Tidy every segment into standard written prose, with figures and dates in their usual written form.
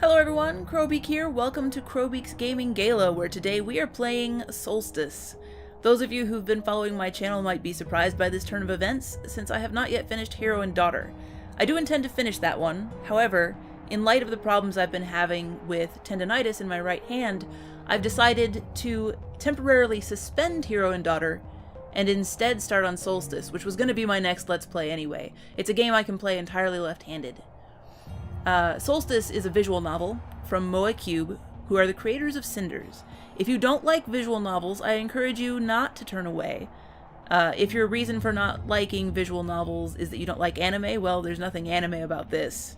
Hello everyone, Crowbeak here. Welcome to Crowbeak's Gaming Gala, where today we are playing Solstice. Those of you who've been following my channel might be surprised by this turn of events, since I have not yet finished Hero and Daughter. I do intend to finish that one. However, in light of the problems I've been having with tendonitis in my right hand, I've decided to temporarily suspend Hero and Daughter and instead start on Solstice, which was going to be my next Let's Play anyway. It's a game I can play entirely left-handed. Solstice is a visual novel from MoaCube, who are the creators of Cinders. If you don't like visual novels, I encourage you not to turn away. If your reason for not liking visual novels is that you don't like anime, well, there's nothing anime about this.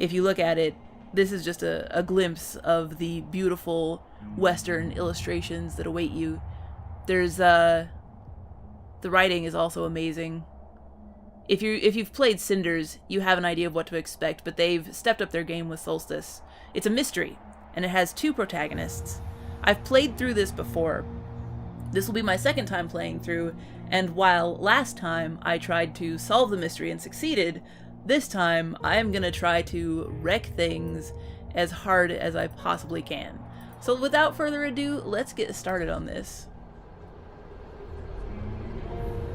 If you look at it, this is just a glimpse of the beautiful Western illustrations that await you. There's, the writing is also amazing. If you've played Cinders, you have an idea of what to expect, but they've stepped up their game with Solstice. It's a mystery, and it has two protagonists. I've played through this before. This will be my second time playing through, and while last time I tried to solve the mystery and succeeded, this time I am going to try to wreck things as hard as I possibly can. So without further ado, let's get started on this.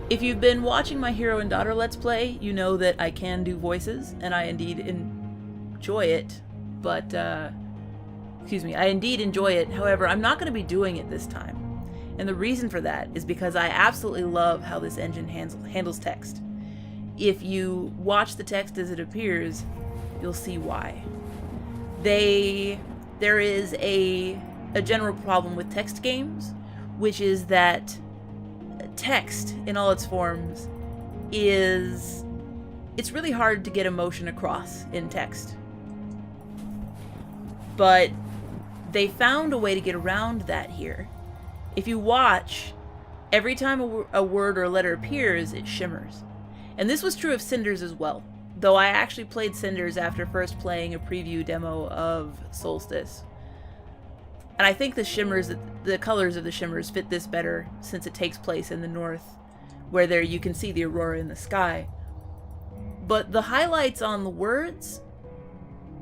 If you've been watching my Hero and Daughter Let's Play, you know that I can do voices, and I indeed enjoy it, but, excuse me, I indeed enjoy it. However, I'm not going to be doing it this time. And the reason for that is because I absolutely love how this engine handles text. If you watch the text as it appears, you'll see why. There is a general problem with text games, which is that text in all its forms it's really hard to get emotion across in text. But they found a way to get around that here. If you watch, every time a word or a letter appears, it shimmers. And this was true of Cinders as well, though I actually played Cinders after first playing a preview demo of Solstice. And I think the colors of the shimmers fit this better, since it takes place in the north, where there you can see the aurora in the sky. But the highlights on the words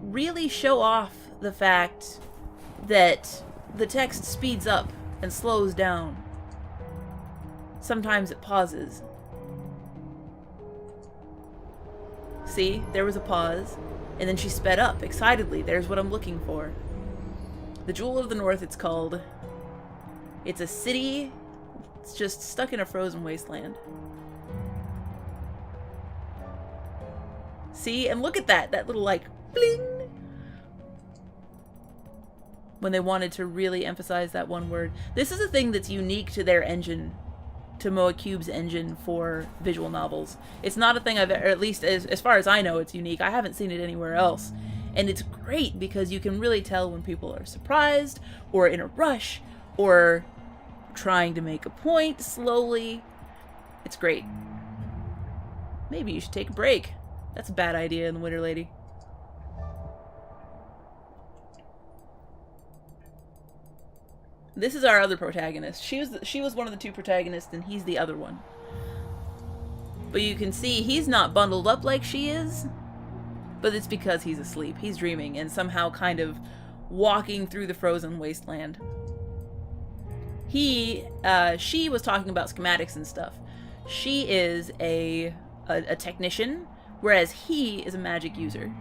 really show off the fact that the text speeds up and slows down. Sometimes it pauses. See, there was a pause, and then she sped up excitedly. There's what I'm looking for. The Jewel of the North, it's called. It's a city. It's just stuck in a frozen wasteland. See? And look at that. That little, like, bling! When they wanted to really emphasize that one word. This is a thing that's unique to their engine, to MoaCube's engine for visual novels. It's not a thing I've, or at least as far as I know, it's unique. I haven't seen it anywhere else. And it's great because you can really tell when people are surprised, or in a rush, or trying to make a point slowly. It's great. Maybe you should take a break. That's a bad idea in the Winter Lady. This is our other protagonist. She was one of the two protagonists, and he's the other one. But you can see he's not bundled up like she is. But it's because he's asleep. He's dreaming and somehow kind of walking through the frozen wasteland. She was talking about schematics and stuff. She is a technician, whereas he is a magic user.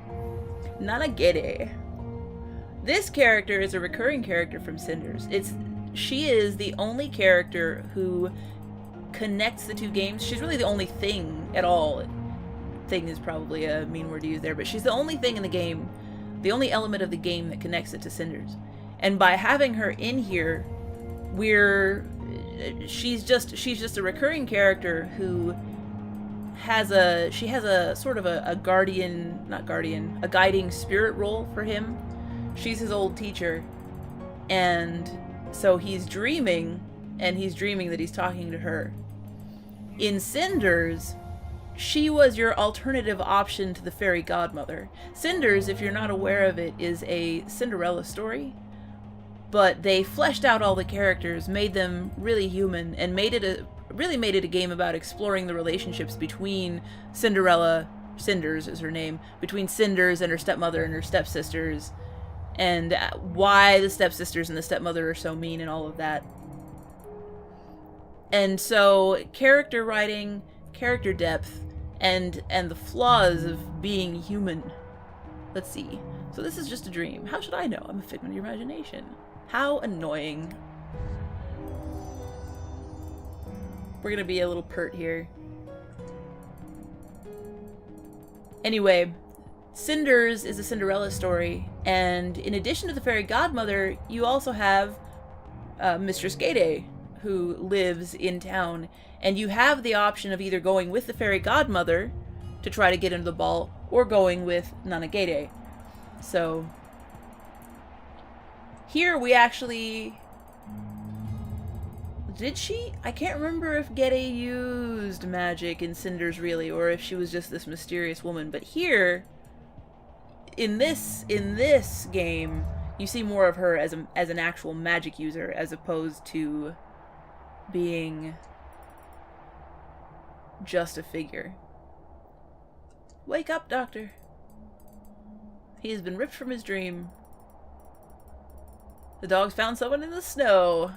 Nanagere. This character is a recurring character from Cinders. She is the only character who connects the two games. She's really the only thing at all. Thing is probably a mean word to use there, but she's the only thing in the game, the only element of the game that connects it to Cinders. And by having her in here, she's just a recurring character who has a sort of a guiding spirit role for him. She's his old teacher, and so he's dreaming, and he's dreaming that he's talking to her. In Cinders, she was your alternative option to the fairy godmother. Cinders, if you're not aware of it, is a Cinderella story, but they fleshed out all the characters, made them really human, and made it a really made it a game about exploring the relationships between Cinderella, Cinders is her name, between Cinders and her stepmother and her stepsisters, and why the stepsisters and the stepmother are so mean and all of that. And so character writing, character depth, and the flaws of being human. Let's see. So this is just a dream. How should I know? I'm a figment of your imagination. How annoying. We're gonna be a little pert here. Anyway, Cinders is a Cinderella story, and in addition to the fairy godmother, you also have Mistress Gayday, who lives in town, and you have the option of either going with the fairy godmother to try to get into the ball, or going with Nana Gayday. So here we actually... Did she? I can't remember if Gayday used magic in Cinders really, or if she was just this mysterious woman. But here, in this game, you see more of her as an actual magic user, as opposed to being just a figure. Wake up, Doctor. He has been ripped from his dream. The dog's found someone in the snow.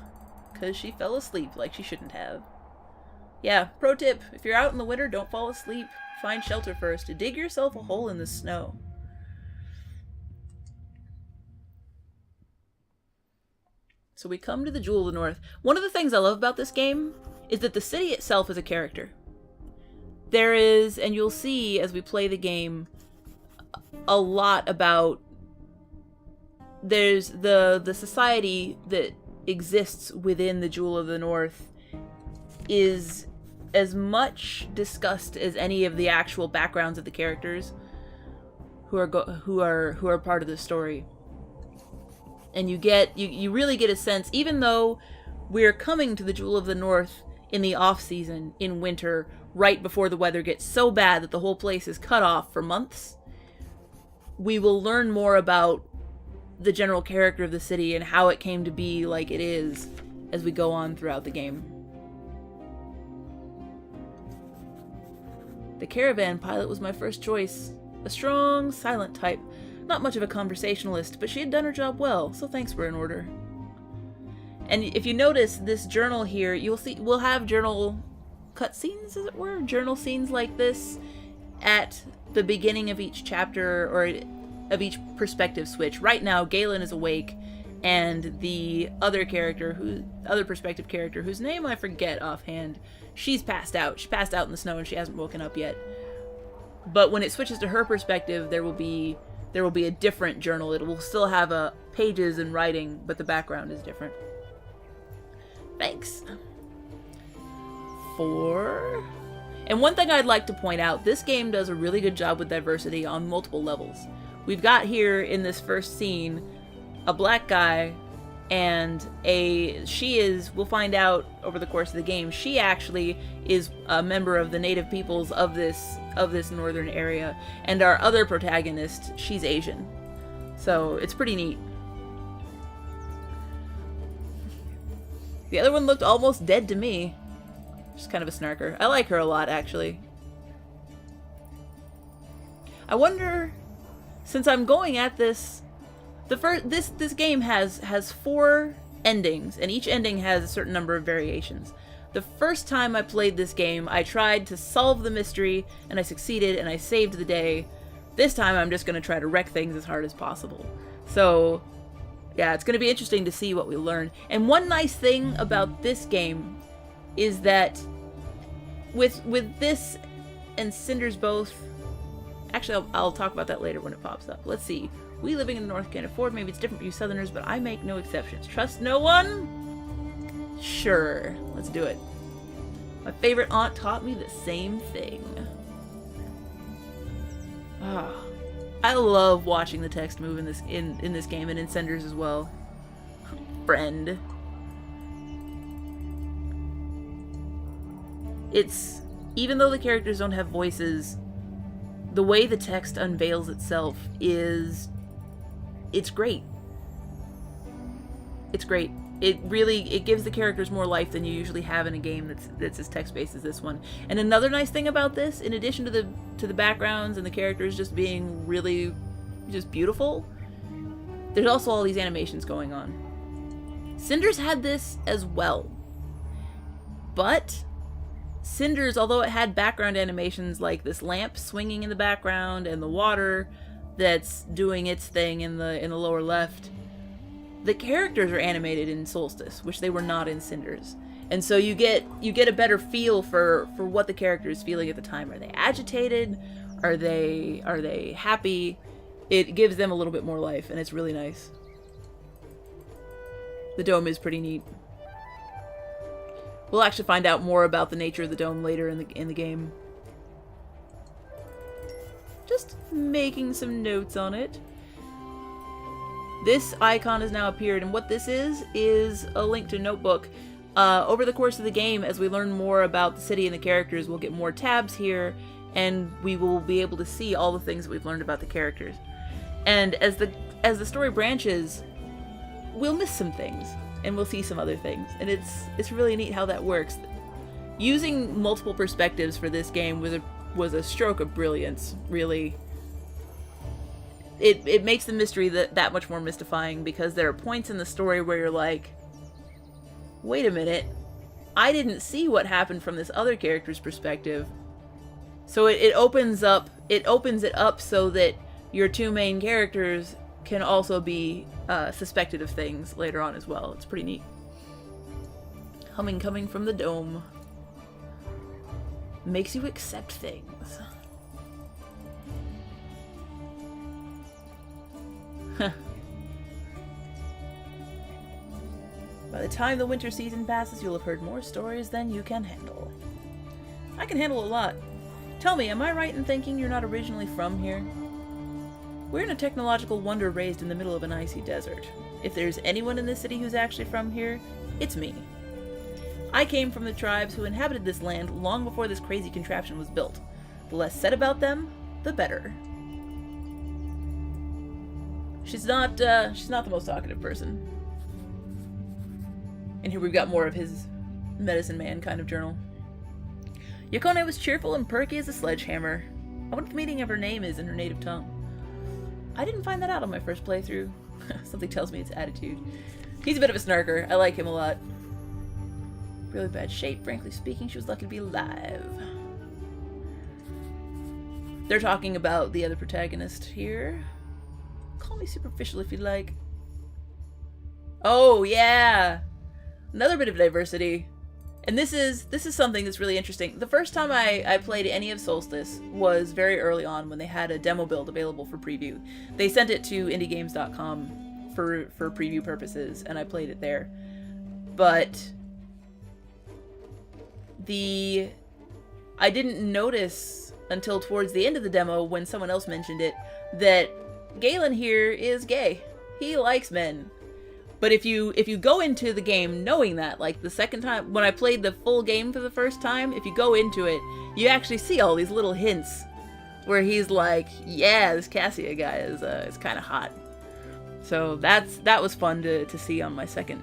Because she fell asleep like she shouldn't have. Yeah, pro tip, if you're out in the winter, don't fall asleep. Find shelter first. Dig yourself a hole in the snow. So we come to the Jewel of the North. One of the things I love about this game is that the city itself is a character. There is, and you'll see as we play the game, a lot about... There's the society that exists within the Jewel of the North is as much discussed as any of the actual backgrounds of the characters who are part of the story. And you really get a sense, even though we're coming to the Jewel of the North in the off season, in winter, right before the weather gets so bad that the whole place is cut off for months, we will learn more about the general character of the city and how it came to be like it is as we go on throughout the game. The caravan pilot was my first choice. A strong, silent type. Not much of a conversationalist, but she had done her job well, so thanks were in order. And if you notice this journal here, you'll see we'll have journal cutscenes, as it were? Journal scenes like this at the beginning of each chapter, or of each perspective switch. Right now, Galen is awake, and the other perspective character, whose name I forget offhand, she's passed out. She passed out in the snow and she hasn't woken up yet. But when it switches to her perspective, there will be a different journal. It will still have pages and writing, but the background is different. Thanks. 4. And one thing I'd like to point out, this game does a really good job with diversity on multiple levels. We've got here in this first scene a black guy and we'll find out over the course of the game, she actually is a member of the native peoples of this northern area, and our other protagonist, she's Asian. So it's pretty neat. The other one looked almost dead to me. She's kind of a snarker. I like her a lot, actually. I wonder, since I'm going at this, this game has 4 endings, and each ending has a certain number of variations. The first time I played this game, I tried to solve the mystery, and I succeeded, and I saved the day. This time, I'm just going to try to wreck things as hard as possible. So, yeah, it's going to be interesting to see what we learn. And one nice thing about this game is that with this and Cinders both... Actually, I'll talk about that later when it pops up. Let's see. We living in the North can't afford. Maybe it's different for you Southerners, but I make no exceptions. Trust no one? Sure. Let's do it. My favorite aunt taught me the same thing. Ah, I love watching the text move in this game and in Cinders as well. Friend. It's... Even though the characters don't have voices, the way the text unveils itself is... It's great. It's great. it gives the characters more life than you usually have in a game that's as text-based as this one. And another nice thing about this, in addition to the backgrounds and the characters just being really just beautiful, there's also all these animations going on. Cinders had this as well. But Cinders, although it had background animations like this lamp swinging in the background and the water that's doing its thing in the lower left, the characters are animated in Solstice, which they were not in Cinders. And so you get a better feel for what the character is feeling at the time. Are they agitated? Are they happy? It gives them a little bit more life, and it's really nice. The dome is pretty neat. We'll actually find out more about the nature of the dome later in the game. Just making some notes on it. This icon has now appeared, and what this is a link to a notebook. Over the course of the game, as we learn more about the city and the characters, we'll get more tabs here, and we will be able to see all the things that we've learned about the characters. And as the story branches, we'll miss some things, and we'll see some other things, and it's really neat how that works. Using multiple perspectives for this game was a stroke of brilliance, really. It makes the mystery that much more mystifying, because there are points in the story where you're like, wait a minute, I didn't see what happened from this other character's perspective. So it opens it up so that your two main characters can also be suspected of things later on as well. It's pretty neat. Humming coming from the dome makes you accept things. By the time the winter season passes, you'll have heard more stories than you can handle. I can handle a lot. Tell me, am I right in thinking you're not originally from here? We're in a technological wonder raised in the middle of an icy desert. If there's anyone in this city who's actually from here, it's me. I came from the tribes who inhabited this land long before this crazy contraption was built. The less said about them, the better. She's not the most talkative person. And here we've got more of his medicine man kind of journal. Yokone was cheerful and perky as a sledgehammer. I wonder what the meaning of her name is in her native tongue. I didn't find that out on my first playthrough. Something tells me it's attitude. He's a bit of a snarker. I like him a lot. Really bad shape, frankly speaking. She was lucky to be alive. They're talking about the other protagonist here. Call me superficial if you like. Oh, yeah! Another bit of diversity. And this is something that's really interesting. The first time I played any of Solstice was very early on when they had a demo build available for preview. They sent it to indiegames.com for preview purposes, and I played it there. But I didn't notice until towards the end of the demo, when someone else mentioned it, that Galen here is gay. He likes men. But if you go into the game knowing that, like the second time, when I played the full game for the first time, if you go into it, you actually see all these little hints where he's like, yeah, this Cassia guy is kind of hot. So that was fun to see on my second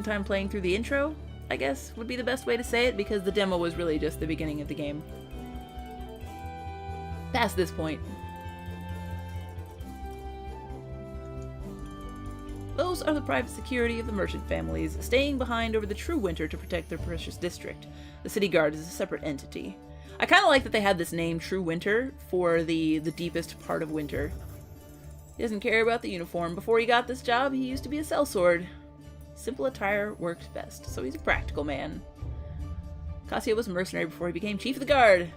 time playing through the intro, I guess would be the best way to say it, because the demo was really just the beginning of the game. Past this point. Those are the private security of the merchant families, staying behind over the true winter to protect their precious district. The city guard is a separate entity. I kind of like that they had this name, True Winter, for the deepest part of winter. He doesn't care about the uniform. Before he got this job, he used to be a sellsword. Simple attire works best, so he's a practical man. Cassia was a mercenary before he became chief of the guard.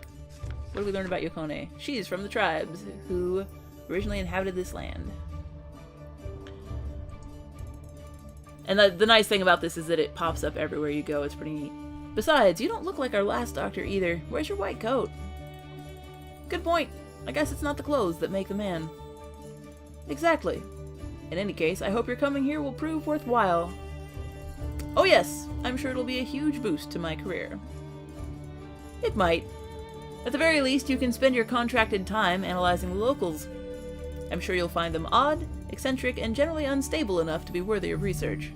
What do we learn about Yokone? She's from the tribes who originally inhabited this land. And the nice thing about this is that it pops up everywhere you go. It's pretty neat. Besides, you don't look like our last doctor either. Where's your white coat? Good point. I guess it's not the clothes that make the man. Exactly. In any case, I hope your coming here will prove worthwhile. Oh yes, I'm sure it'll be a huge boost to my career. It might. At the very least, you can spend your contracted time analyzing the locals. I'm sure you'll find them odd, eccentric, and generally unstable enough to be worthy of research.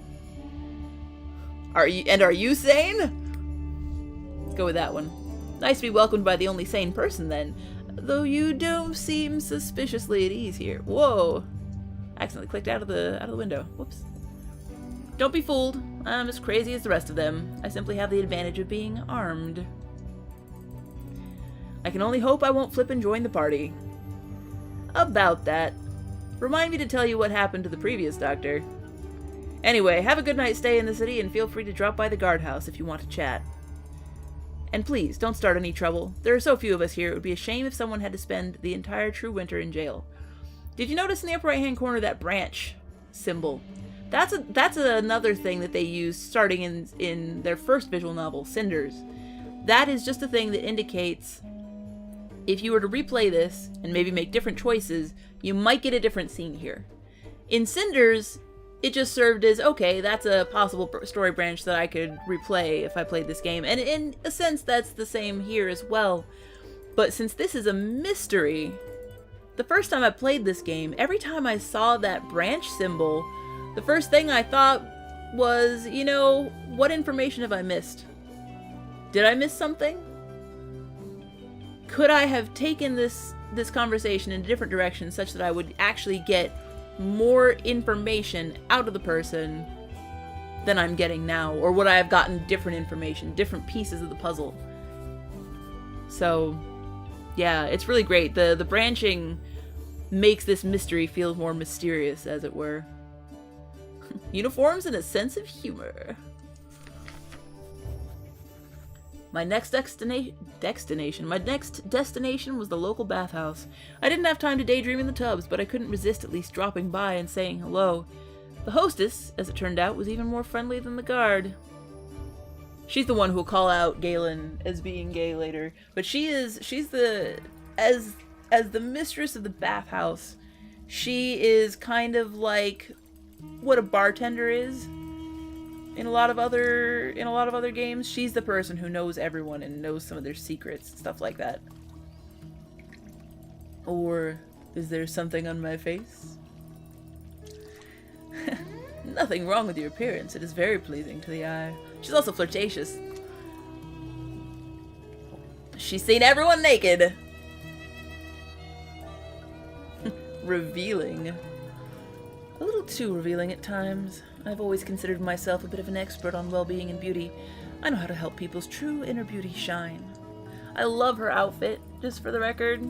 Are you sane? Let's go with that one. Nice to be welcomed by the only sane person then. Though you don't seem suspiciously at ease here. Whoa. I accidentally clicked out of the window. Whoops. Don't be fooled. I'm as crazy as the rest of them. I simply have the advantage of being armed. I can only hope I won't flip and join the party. About that. Remind me to tell you what happened to the previous doctor. Anyway, have a good night's stay in the city and feel free to drop by the guardhouse if you want to chat. And please, don't start any trouble. There are so few of us here, it would be a shame if someone had to spend the entire true winter in jail. Did you notice in the upper right-hand corner that branch symbol? That's another thing that they used starting in their first visual novel, Cinders. That is just a thing that indicates if you were to replay this and maybe make different choices, you might get a different scene here. In Cinders, it just served as, okay, that's a possible story branch that I could replay if I played this game. And in a sense, that's the same here as well. But since this is a mystery, the first time I played this game, every time I saw that branch symbol, the first thing I thought was, you know, what information have I missed? Did I miss something? Could I have taken this conversation in a different direction such that I would actually get more information out of the person than I'm getting now? Or would I have gotten different information, different pieces of the puzzle? So, yeah, it's really great. The branching makes this mystery feel more mysterious, as it were. Uniforms and a sense of humor. My next destination was the local bathhouse. I didn't have time to daydream in the tubs, but I couldn't resist at least dropping by and saying hello. The hostess, as it turned out, was even more friendly than the guard. She's the one who will call out Galen as being gay later, but she's the mistress of the bathhouse. She is kind of like what a bartender is in a lot of other games. She's the person who knows everyone and knows some of their secrets and stuff like that. Or is there something on my face? Nothing wrong with your appearance. It is very pleasing to the eye. She's also flirtatious. She's seen everyone naked. Revealing. A little too revealing at times. I've always considered myself a bit of an expert on well-being and beauty. I know how to help people's true inner beauty shine. I love her outfit, just for the record.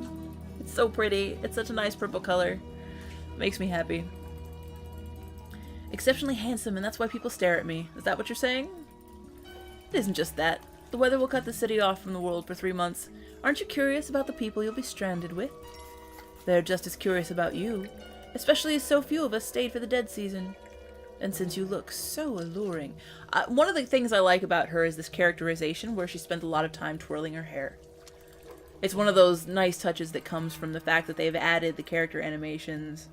It's so pretty. It's such a nice purple color. It makes me happy. Exceptionally handsome, and that's why people stare at me. Is that what you're saying? It isn't just that. The weather will cut the city off from the world for 3 months. Aren't you curious about the people you'll be stranded with? They're just as curious about you, especially as so few of us stayed for the dead season. And since you look so alluring. One of the things I like about her is this characterization where she spent a lot of time twirling her hair. It's one of those nice touches that comes from the fact that they've added the character animations.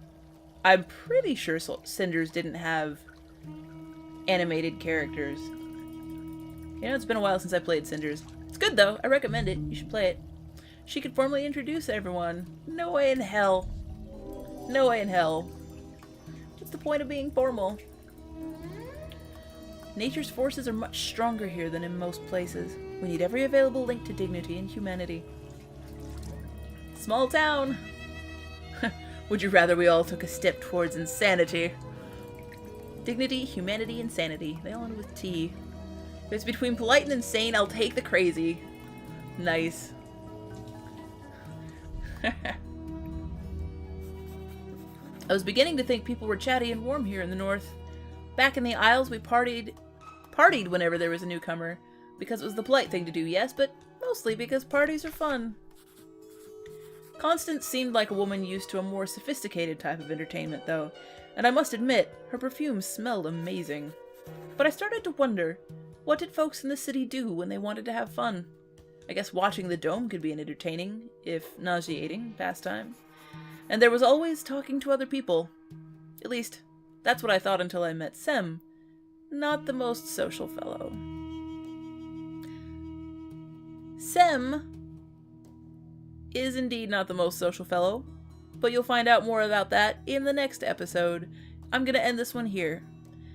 I'm pretty sure Cinders didn't have animated characters. You know, it's been a while since I played Cinders. It's good though. I recommend it. You should play it. She could formally introduce everyone. No way in hell. No way in hell. What's the point of being formal? Nature's forces are much stronger here than in most places. We need every available link to dignity and humanity. Small town. Would you rather we all took a step towards insanity? Dignity, humanity, insanity. They all end with T. If it's between polite and insane, I'll take the crazy. Nice. I was beginning to think people were chatty and warm here in the north. Back in the Isles, we partied whenever there was a newcomer. Because it was the polite thing to do, yes, but mostly because parties are fun. Constance seemed like a woman used to a more sophisticated type of entertainment, though, and I must admit, her perfume smelled amazing. But I started to wonder, what did folks in the city do when they wanted to have fun? I guess watching the dome could be an entertaining, if nauseating, pastime. And there was always talking to other people. At least, that's what I thought until I met Sem. Not the most social fellow. Sem is indeed not the most social fellow, but you'll find out more about that in the next episode. I'm gonna end this one here.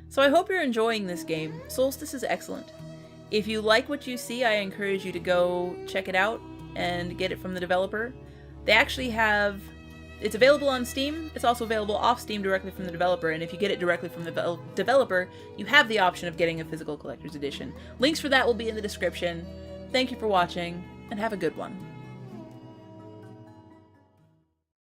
So I hope you're enjoying this game. Solstice is excellent. If you like what you see, I encourage you to go check it out and get it from the developer. They actually have... It's available on Steam. It's also available off Steam directly from the developer, and if you get it directly from the developer, you have the option of getting a physical collector's edition. Links for that will be in the description. Thank you for watching, and have a good one.